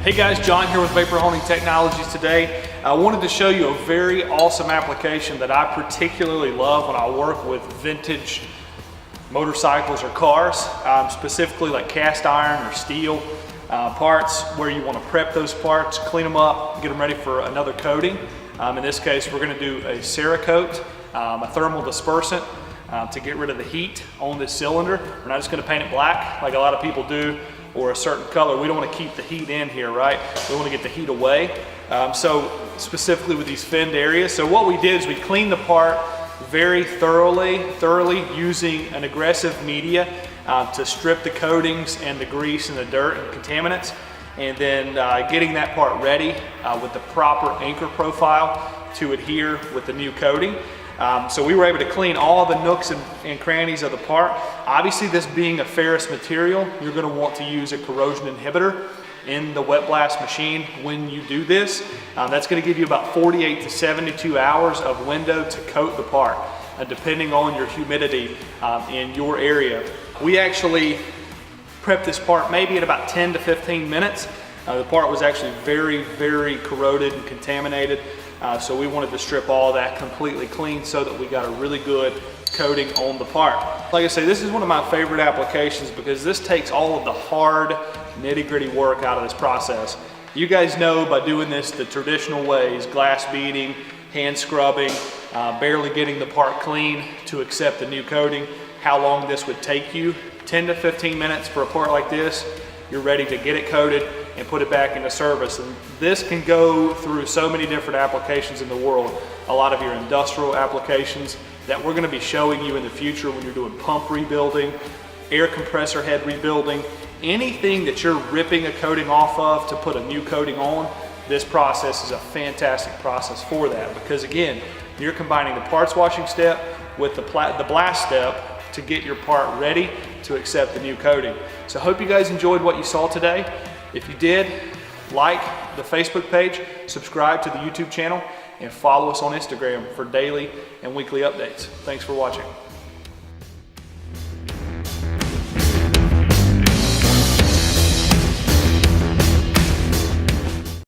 Hey guys, John here with Vapor Honing Technologies today. I wanted to show you a very awesome application that I particularly love when I work with vintage motorcycles or cars, specifically like cast iron or steel parts, where you want to prep those parts, clean them up, get them ready for another coating. In this case, we're going to do a Cerakote, a thermal dispersant to get rid of the heat on this cylinder. We're not just going to paint it black like a lot of people do, or a certain color. We don't want to keep the heat in here, right? We want to get the heat away. So specifically with these finned areas. So what we did is we cleaned the part very thoroughly using an aggressive media to strip the coatings and the grease and the dirt and contaminants, and then getting that part ready with the proper anchor profile to adhere with the new coating. So we were able to clean all the nooks and crannies of the part. Obviously, this being a ferrous material, you're going to want to use a corrosion inhibitor in the wet blast machine when you do this. That's going to give you about 48 to 72 hours of window to coat the part, depending on your humidity in your area. We actually prepped this part maybe in about 10 to 15 minutes. The part was actually very corroded and contaminated. So we wanted to strip all that completely clean so that we got a really good coating on the part. Like I say, this is one of my favorite applications because this takes all of the hard nitty-gritty work out of this process. You guys know by doing this the traditional ways, glass beading, hand scrubbing, barely getting the part clean to accept the new coating, how long this would take you. 10 to 15 minutes for a part like this, you're ready to get it coated and put it back into service. And this can go through so many different applications in the world. A lot of your industrial applications that we're going to be showing you in the future when you're doing pump rebuilding, air compressor head rebuilding, anything that you're ripping a coating off of to put a new coating on. This process is a fantastic process for that because again, you're combining the parts washing step with the blast step to get your part ready to accept the new coating. So I hope you guys enjoyed what you saw today. If you did, like the Facebook page, subscribe to the YouTube channel, and follow us on Instagram for daily and weekly updates. Thanks for watching.